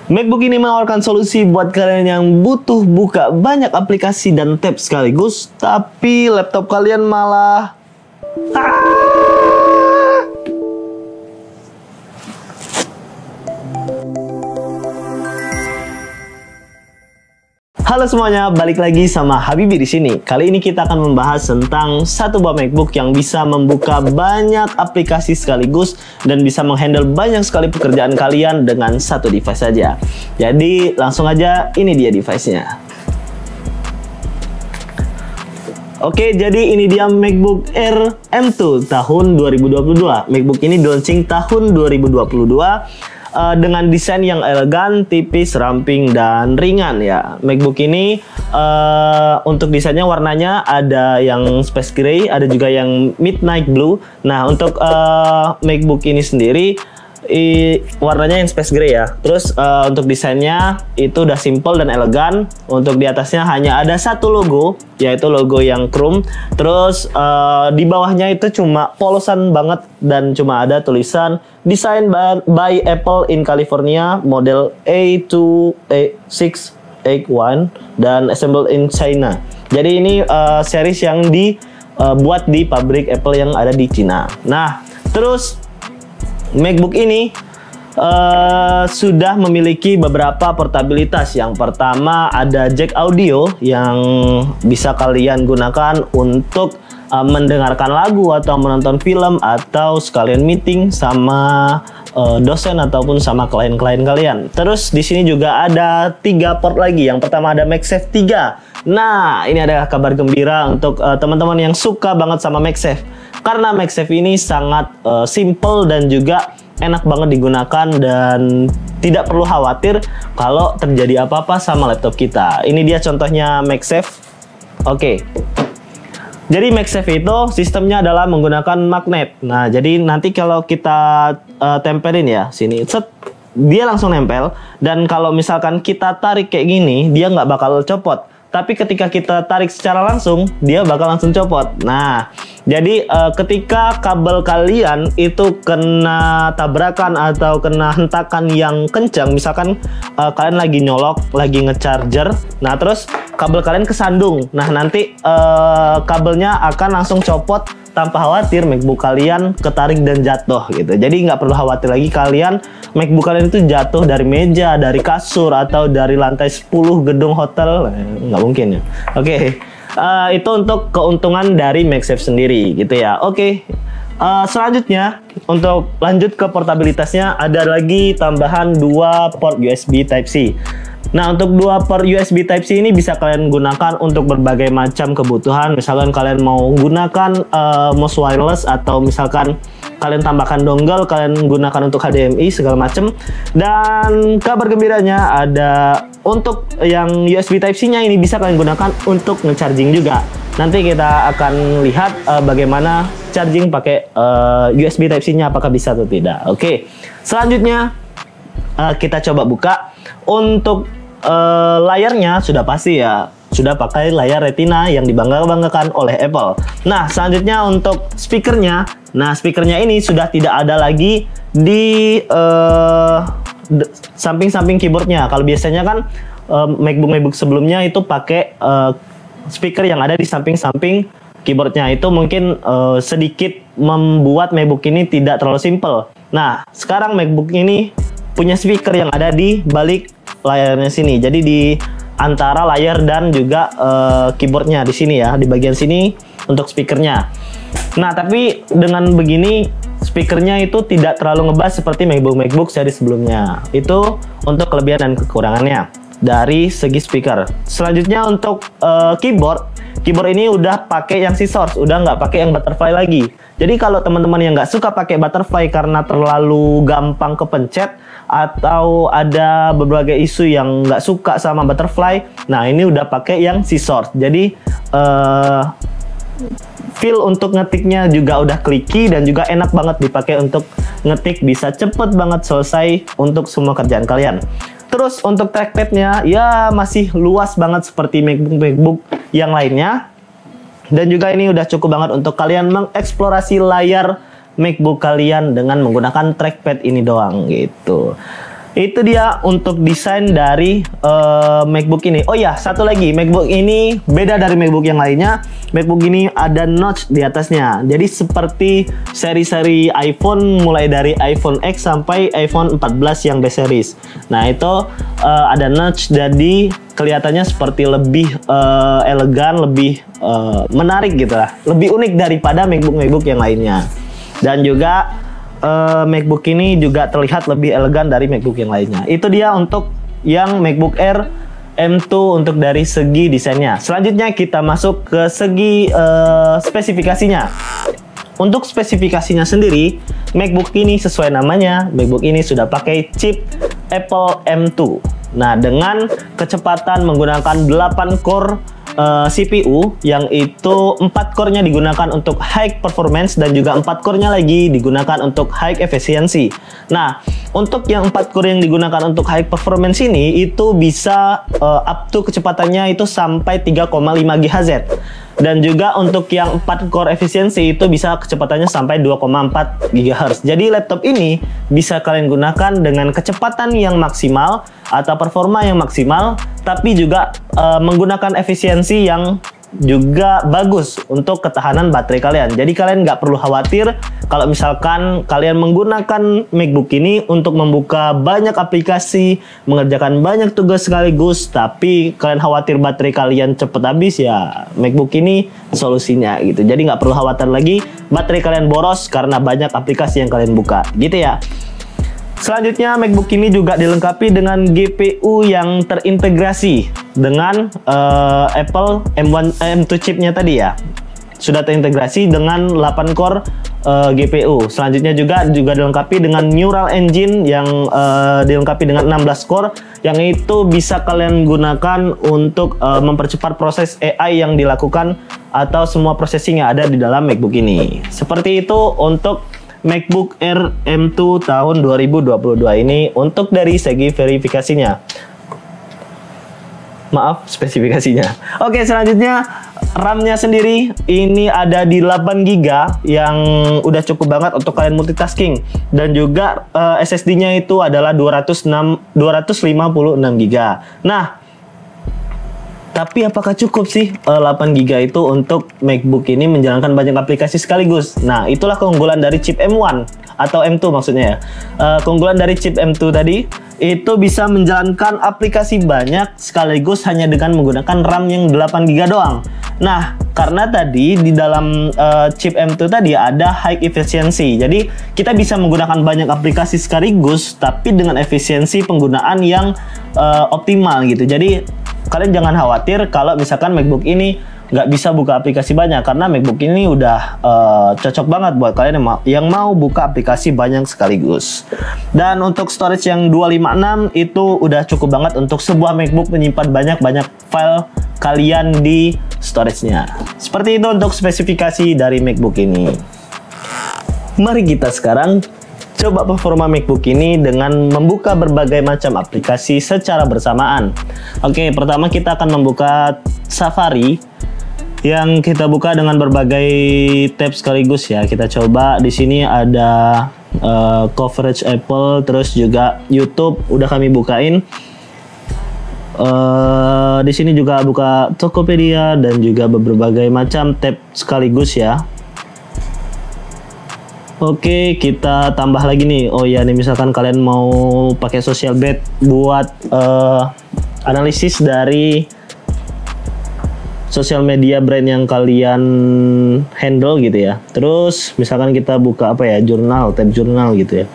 MacBook ini menawarkan solusi buat kalian yang butuh buka banyak aplikasi dan tab sekaligus, tapi laptop kalian malah Halo semuanya, balik lagi sama Habibi di sini. Kali ini kita akan membahas tentang satu buah MacBook yang bisa membuka banyak aplikasi sekaligus dan bisa menghandle banyak sekali pekerjaan kalian dengan satu device saja. Jadi langsung aja, ini dia device-nya. Oke, jadi ini dia MacBook Air M2 tahun 2022. MacBook ini launching tahun 2022. Dengan desain yang elegan, tipis, ramping, dan ringan ya. MacBook ini untuk desainnya warnanya ada yang space gray, ada juga yang midnight blue. Nah, untuk MacBook ini sendiri warnanya yang space gray ya. Terus untuk desainnya itu udah simple dan elegan. Untuk di atasnya hanya ada satu logo, yaitu logo yang chrome. Terus di bawahnya itu cuma polosan banget dan cuma ada tulisan Design by Apple in California, model A2681 dan assembled in China. Jadi ini series yang dibuat di pabrik Apple yang ada di Cina. Nah, terus MacBook ini sudah memiliki beberapa portabilitas. Yang pertama ada jack audio yang bisa kalian gunakan untuk mendengarkan lagu atau menonton film atau sekalian meeting sama dosen ataupun sama klien-klien kalian. Terus di sini juga ada 3 port lagi. Yang pertama ada MagSafe 3. Nah, ini ada kabar gembira untuk teman-teman yang suka banget sama MagSafe. Karena MagSafe ini sangat simple dan juga enak banget digunakan dan tidak perlu khawatir kalau terjadi apa-apa sama laptop kita. Ini dia contohnya MagSafe. Oke. Jadi MagSafe itu sistemnya adalah menggunakan magnet. Nah, jadi nanti kalau kita tempelin ya sini, set, dia langsung nempel. Dan kalau misalkan kita tarik kayak gini, dia nggak bakal copot. Tapi ketika kita tarik secara langsung, dia bakal langsung copot. Nah, jadi ketika kabel kalian itu kena tabrakan atau kena hentakan yang kencang, misalkan kalian lagi nyolok, lagi ngecharger, nah terus kabel kalian kesandung, nah nanti kabelnya akan langsung copot tanpa khawatir MacBook kalian ketarik dan jatuh gitu. Jadi nggak perlu khawatir lagi MacBook kalian itu jatuh dari meja, dari kasur, atau dari lantai 10 gedung hotel. Nggak mungkin ya. Oke. Itu untuk keuntungan dari MagSafe sendiri gitu ya. Oke. Selanjutnya untuk lanjut ke portabilitasnya, ada lagi tambahan 2 port USB Type-C. Nah, untuk 2 port USB Type-C ini bisa kalian gunakan untuk berbagai macam kebutuhan. Misalkan kalian mau gunakan mouse wireless, atau misalkan kalian tambahkan dongle, kalian gunakan untuk HDMI segala macam. Dan kabar gembiranya ada untuk yang USB Type-C-nya ini bisa kalian gunakan untuk nge-charging juga. Nanti kita akan lihat bagaimana charging pakai USB Type-C-nya, apakah bisa atau tidak. Oke. Selanjutnya kita coba buka. Untuk layarnya sudah pasti ya, sudah pakai layar Retina yang dibangga-banggakan oleh Apple. Nah, selanjutnya untuk speakernya. Nah, speakernya ini sudah tidak ada lagi di samping-samping keyboardnya. Kalau biasanya kan MacBook sebelumnya itu pakai speaker yang ada di samping-samping keyboardnya. Itu mungkin sedikit membuat MacBook ini tidak terlalu simple. Nah, sekarang MacBook ini punya speaker yang ada di balik layarnya sini. Jadi di antara layar dan juga keyboardnya di sini ya, di bagian sini untuk speakernya. Nah, tapi dengan begini speakernya itu tidak terlalu ngebas seperti MacBook seri sebelumnya. Itu untuk kelebihan dan kekurangannya dari segi speaker. Selanjutnya untuk keyboard ini udah pakai yang scissors, udah nggak pakai yang butterfly lagi. Jadi kalau teman-teman yang nggak suka pakai butterfly karena terlalu gampang kepencet, atau ada berbagai isu yang nggak suka sama butterfly, nah ini udah pakai yang scissors. Jadi feel untuk ngetiknya juga udah clicky dan juga enak banget dipakai untuk ngetik, bisa cepet banget selesai untuk semua kerjaan kalian. Terus untuk trackpadnya ya masih luas banget seperti MacBook yang lainnya. Dan juga ini udah cukup banget untuk kalian mengeksplorasi layar MacBook kalian dengan menggunakan trackpad ini doang gitu. Itu dia untuk desain dari MacBook ini. Oh ya, satu lagi, MacBook ini beda dari MacBook yang lainnya. MacBook ini ada notch di atasnya. Jadi seperti seri-seri iPhone, mulai dari iPhone X sampai iPhone 14 yang base series. Nah itu ada notch, jadi kelihatannya seperti lebih elegan, lebih menarik gitu lah. Lebih unik daripada MacBook yang lainnya. Dan juga MacBook ini juga terlihat lebih elegan dari MacBook yang lainnya. Itu dia untuk yang MacBook Air M2 untuk dari segi desainnya. Selanjutnya kita masuk ke segi spesifikasinya. Untuk spesifikasinya sendiri, MacBook ini sesuai namanya, MacBook ini sudah pakai chip Apple M2. Nah, dengan kecepatan menggunakan 8 core CPU, yang itu 4 core-nya digunakan untuk high performance dan juga 4 core-nya lagi digunakan untuk high efficiency. Nah, untuk yang 4 core yang digunakan untuk high performance ini itu bisa up to kecepatannya itu sampai 3,5 GHz. Dan juga untuk yang 4 core efisiensi itu bisa kecepatannya sampai 2,4 GHz. Jadi laptop ini bisa kalian gunakan dengan kecepatan yang maksimal atau performa yang maksimal, tapi juga menggunakan efisiensi yang juga bagus untuk ketahanan baterai kalian. Jadi kalian nggak perlu khawatir kalau misalkan kalian menggunakan MacBook ini untuk membuka banyak aplikasi, mengerjakan banyak tugas sekaligus, tapi kalian khawatir baterai kalian cepet habis, ya MacBook ini solusinya gitu. Jadi nggak perlu khawatir lagi baterai kalian boros karena banyak aplikasi yang kalian buka gitu ya. Selanjutnya, MacBook ini juga dilengkapi dengan GPU yang terintegrasi dengan Apple M2 chipnya tadi ya. Sudah terintegrasi dengan 8 core GPU. Selanjutnya juga dilengkapi dengan Neural Engine yang dilengkapi dengan 16 core, yang itu bisa kalian gunakan untuk mempercepat proses AI yang dilakukan atau semua processing yang ada di dalam MacBook ini. Seperti itu untuk MacBook Air M2 tahun 2022 ini untuk dari segi verifikasinya. Maaf, spesifikasinya. Oke, selanjutnya RAM-nya sendiri ini ada di 8 GB yang udah cukup banget untuk kalian multitasking, dan juga SSD-nya itu adalah 256 GB. Nah, tapi apakah cukup sih 8 GB itu untuk MacBook ini menjalankan banyak aplikasi sekaligus? Nah, itulah keunggulan dari chip M1 atau M2 maksudnya ya. Keunggulan dari chip M2 tadi itu bisa menjalankan aplikasi banyak sekaligus hanya dengan menggunakan RAM yang 8 GB doang. Nah, karena tadi di dalam chip M2 tadi ada high efficiency. Jadi, kita bisa menggunakan banyak aplikasi sekaligus tapi dengan efisiensi penggunaan yang optimal gitu. Jadi, kalian jangan khawatir kalau misalkan MacBook ini nggak bisa buka aplikasi banyak, karena MacBook ini udah cocok banget buat kalian yang mau buka aplikasi banyak sekaligus. Dan untuk storage yang 256 itu udah cukup banget untuk sebuah MacBook menyimpan banyak file kalian di storage-nya. Seperti itu untuk spesifikasi dari MacBook ini. Mari kita sekarang coba performa MacBook ini dengan membuka berbagai macam aplikasi secara bersamaan. Oke, pertama kita akan membuka Safari yang kita buka dengan berbagai tab sekaligus ya. Kita coba di sini ada coverage Apple, terus juga YouTube udah kami bukain. Di sini juga buka Tokopedia dan juga berbagai macam tab sekaligus ya. Oke, kita tambah lagi nih. Oh ya, nih misalkan kalian mau pakai social bet buat analisis dari sosial media brand yang kalian handle gitu ya. Terus misalkan kita buka apa ya, tab jurnal gitu ya.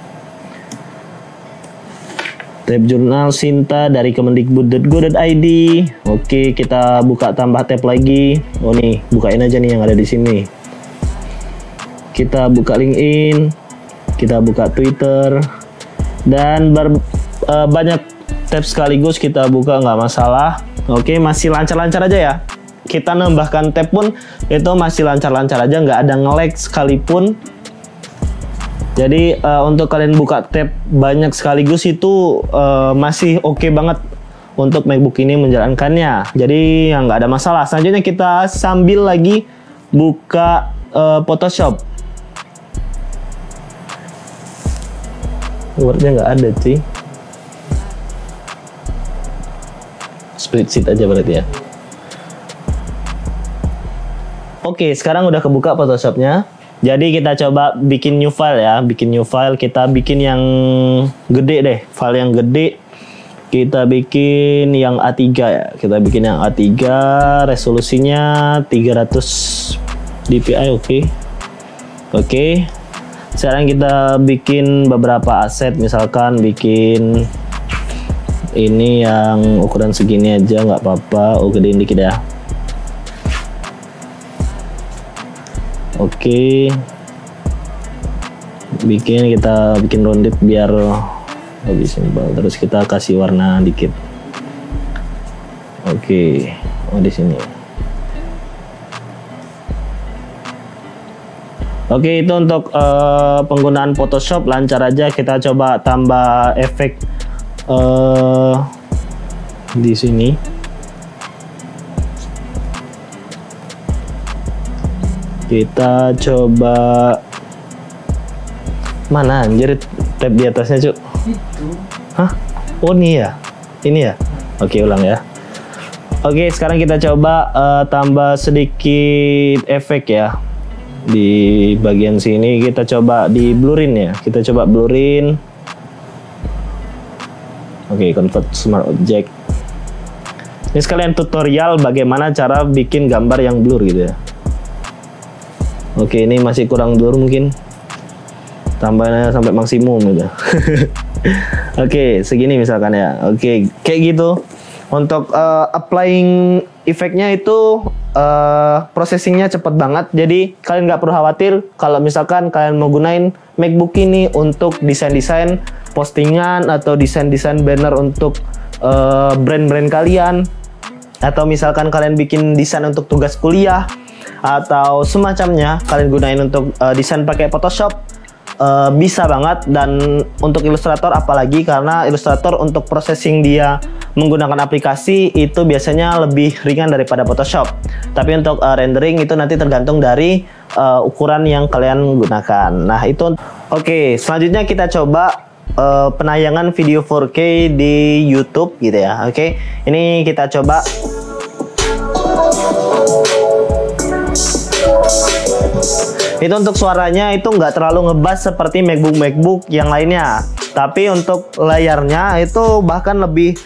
Tab jurnal Sinta dari kemendikbud.go.id. Oke, kita buka tambah tab lagi. Oh nih, bukain aja nih yang ada di sini. Kita buka LinkedIn, kita buka Twitter, dan banyak tab sekaligus kita buka, nggak masalah. Oke, masih lancar-lancar aja ya. Kita nambahkan tab pun itu masih lancar-lancar aja, nggak ada nge-lag sekalipun. Jadi untuk kalian buka tab banyak sekaligus itu masih oke banget untuk MacBook ini menjalankannya. Jadi nggak ada masalah. Selanjutnya kita sambil lagi buka Photoshop. Wordnya nggak ada sih. spreadsheet aja berarti ya. Oke, sekarang udah kebuka Photoshopnya. Jadi kita coba bikin new file ya. Bikin new file, kita bikin yang gede deh. File yang gede. Kita bikin yang A3 ya. Kita bikin yang A3, resolusinya 300 dpi, oke. Oke. Sekarang kita bikin beberapa aset, misalkan bikin ini yang ukuran segini aja nggak apa-apa. Oh, gedein dikit ya. Oke, kita bikin rounded biar lebih simpel. Terus kita kasih warna dikit. Oke, oh di sini. Oke, itu untuk penggunaan Photoshop lancar aja. Kita coba tambah efek di sini. Kita coba mana anjir tab di atasnya, Cuk? Itu. Hah? Oh, ini ya? Ini ya? Oke, ulang ya. Oke, sekarang kita coba tambah sedikit efek ya. Di bagian sini kita coba di blurin ya. Kita coba blurin. Oke, convert smart object. Ini sekalian tutorial bagaimana cara bikin gambar yang blur gitu ya. Oke, ini masih kurang blur mungkin. Tambahnya sampai maksimum gitu. Oke, segini misalkan ya. Oke, kayak gitu. Untuk applying efeknya itu processingnya cepet banget. Jadi kalian nggak perlu khawatir kalau misalkan kalian mau gunain MacBook ini untuk desain-desain postingan atau desain-desain banner untuk brand-brand kalian, atau misalkan kalian bikin desain untuk tugas kuliah atau semacamnya, kalian gunain untuk desain pakai Photoshop, bisa banget. Dan untuk Illustrator apalagi, karena Illustrator untuk processing dia menggunakan aplikasi itu biasanya lebih ringan daripada Photoshop. Tapi untuk rendering itu nanti tergantung dari ukuran yang kalian gunakan. Nah itu. Oke, selanjutnya kita coba penayangan video 4K di YouTube gitu ya. Oke, ini kita coba. Itu untuk suaranya itu nggak terlalu ngebass seperti MacBook yang lainnya, tapi untuk layarnya itu bahkan lebih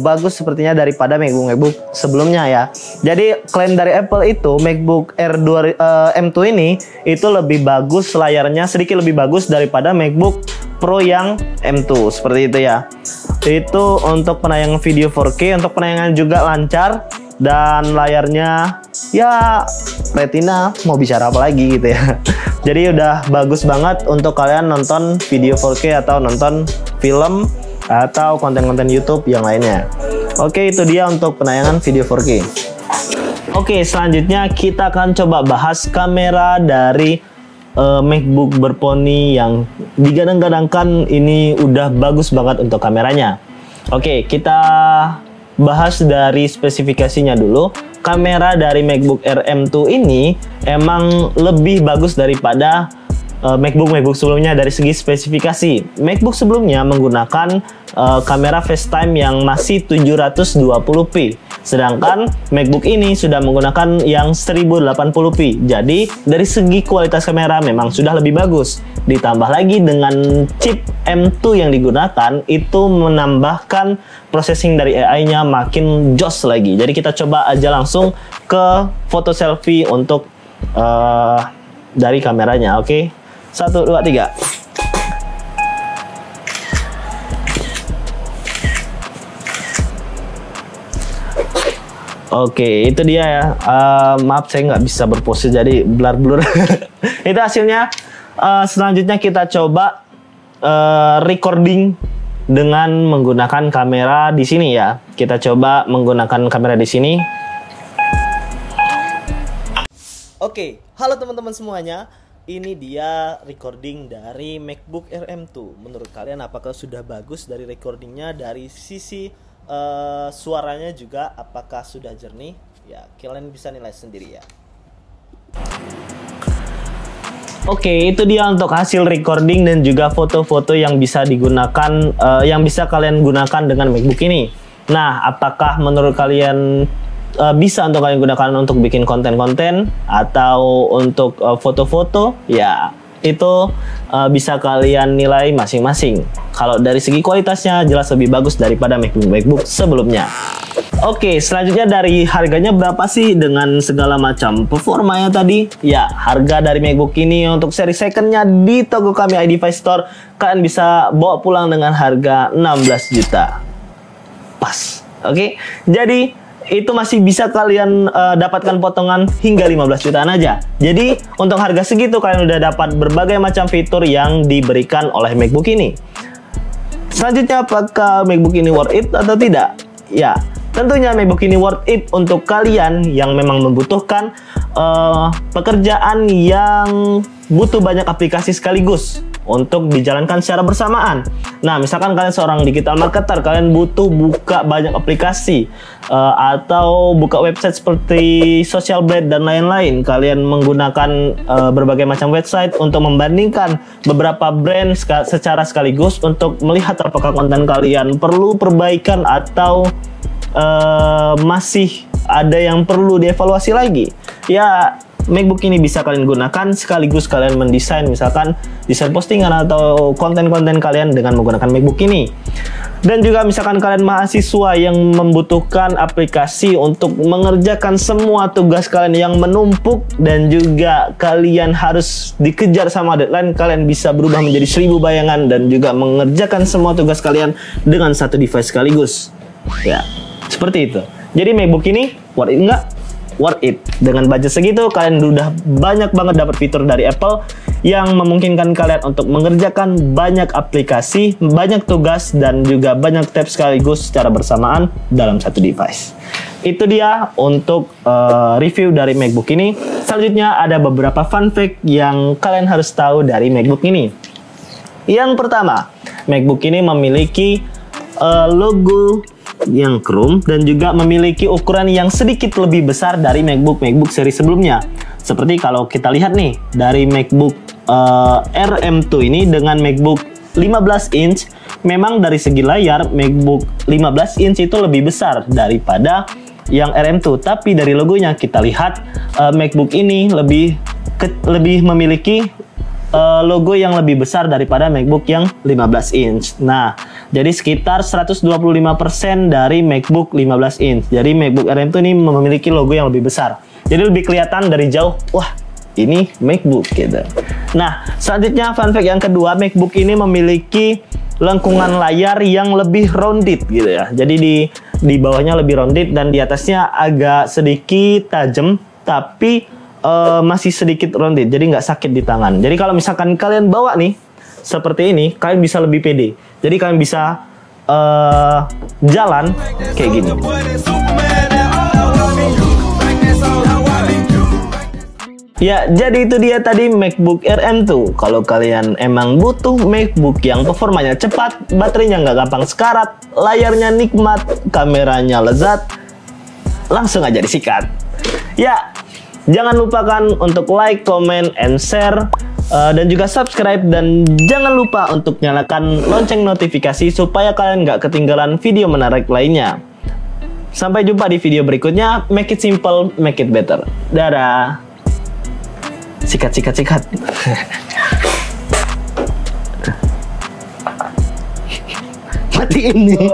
bagus sepertinya daripada MacBook sebelumnya ya. Jadi klaim dari Apple itu MacBook Air M2 ini itu lebih bagus layarnya, sedikit lebih bagus daripada MacBook Pro yang M2 seperti itu ya. Itu untuk penayangan video 4K, untuk penayangan juga lancar. Dan layarnya ya retina, mau bicara apa lagi gitu ya. Jadi udah bagus banget untuk kalian nonton video 4K atau nonton film atau konten-konten YouTube yang lainnya. Oke, itu dia untuk penayangan video 4K. Oke, selanjutnya kita akan coba bahas kamera dari MacBook berponi yang digadang-gadangkan ini udah bagus banget untuk kameranya. Oke, kita bahas dari spesifikasinya dulu. Kamera dari MacBook Air M2 ini emang lebih bagus daripada MacBook sebelumnya dari segi spesifikasi. MacBook sebelumnya menggunakan kamera FaceTime yang masih 720p, sedangkan MacBook ini sudah menggunakan yang 1080p. Jadi dari segi kualitas kamera memang sudah lebih bagus. Ditambah lagi dengan chip M2 yang digunakan itu menambahkan processing dari AI-nya makin jos lagi. Jadi kita coba aja langsung ke foto selfie untuk dari kameranya. Oke, 1, 2, 3. Oke, itu dia ya. Maaf saya nggak bisa berpose jadi blur-blur. Itu hasilnya. Selanjutnya kita coba recording dengan menggunakan kamera di sini ya. Kita coba menggunakan kamera di sini. Oke, halo teman-teman semuanya. Ini dia recording dari MacBook Air M2. Menurut kalian apakah sudah bagus dari recordingnya, dari sisi suaranya juga apakah sudah jernih? Ya, kalian bisa nilai sendiri ya. Oke, itu dia untuk hasil recording dan juga foto-foto yang bisa digunakan, yang bisa kalian gunakan dengan MacBook ini. Nah, apakah menurut kalian bisa untuk kalian gunakan untuk bikin konten-konten atau untuk foto-foto? Ya, itu bisa kalian nilai masing-masing. Kalau dari segi kualitasnya jelas lebih bagus daripada MacBook sebelumnya. Oke, selanjutnya dari harganya berapa sih dengan segala macam performanya tadi? Ya, harga dari MacBook ini untuk seri secondnya di toko kami iDevice Store, kalian bisa bawa pulang dengan harga 16 juta. Pas. Oke, jadi itu masih bisa kalian dapatkan potongan hingga 15 jutaan aja. Jadi untuk harga segitu kalian udah dapat berbagai macam fitur yang diberikan oleh MacBook ini. Selanjutnya, apakah MacBook ini worth it atau tidak? Ya, tentunya MacBook ini worth it untuk kalian yang memang membutuhkan pekerjaan yang butuh banyak aplikasi sekaligus untuk dijalankan secara bersamaan. Nah, misalkan kalian seorang digital marketer, kalian butuh buka banyak aplikasi atau buka website seperti Social Blade dan lain-lain. Kalian menggunakan berbagai macam website untuk membandingkan beberapa brand secara sekaligus untuk melihat apakah konten kalian perlu perbaikan atau masih ada yang perlu dievaluasi lagi. Ya, MacBook ini bisa kalian gunakan sekaligus kalian mendesain, misalkan desain postingan atau konten-konten kalian dengan menggunakan MacBook ini. Dan juga misalkan kalian mahasiswa yang membutuhkan aplikasi untuk mengerjakan semua tugas kalian yang menumpuk dan juga kalian harus dikejar sama deadline, kalian bisa berubah menjadi 1000 bayangan dan juga mengerjakan semua tugas kalian dengan satu device sekaligus. Ya, seperti itu. Jadi MacBook ini worth it nggak? Worth it. Dengan budget segitu kalian udah banyak banget dapat fitur dari Apple yang memungkinkan kalian untuk mengerjakan banyak aplikasi, banyak tugas, dan juga banyak tab sekaligus secara bersamaan dalam satu device. Itu dia untuk review dari MacBook ini. Selanjutnya ada beberapa fun fact yang kalian harus tahu dari MacBook ini. Yang pertama, MacBook ini memiliki logo yang chrome dan juga memiliki ukuran yang sedikit lebih besar dari MacBook seri sebelumnya. Seperti kalau kita lihat nih dari MacBook Air M2 ini dengan MacBook 15 inch, memang dari segi layar MacBook 15 inch itu lebih besar daripada yang RM2, tapi dari logonya kita lihat MacBook ini lebih memiliki logo yang lebih besar daripada MacBook yang 15 inch. Nah, jadi sekitar 125% dari MacBook 15 inch. Jadi MacBook Air M2 ini memiliki logo yang lebih besar. Jadi lebih kelihatan dari jauh, wah, ini MacBook gitu. Nah, selanjutnya fun fact yang kedua, MacBook ini memiliki lengkungan layar yang lebih rounded gitu ya. Jadi di bawahnya lebih rounded dan di atasnya agak sedikit tajam, tapi masih sedikit rounded, jadi nggak sakit di tangan. Jadi kalau misalkan kalian bawa nih seperti ini, kalian bisa lebih pede. Jadi kalian bisa jalan kayak gini. Ya, jadi itu dia tadi MacBook Air M2. Kalau kalian emang butuh MacBook yang performanya cepat, baterainya nggak gampang sekarat, layarnya nikmat, kameranya lezat, langsung aja disikat. Ya, jangan lupakan untuk like, comment, and share, dan juga subscribe. Dan jangan lupa untuk nyalakan lonceng notifikasi supaya kalian nggak ketinggalan video menarik lainnya. Sampai jumpa di video berikutnya. Make it simple, make it better. Dadah. Sikat. Mati ini.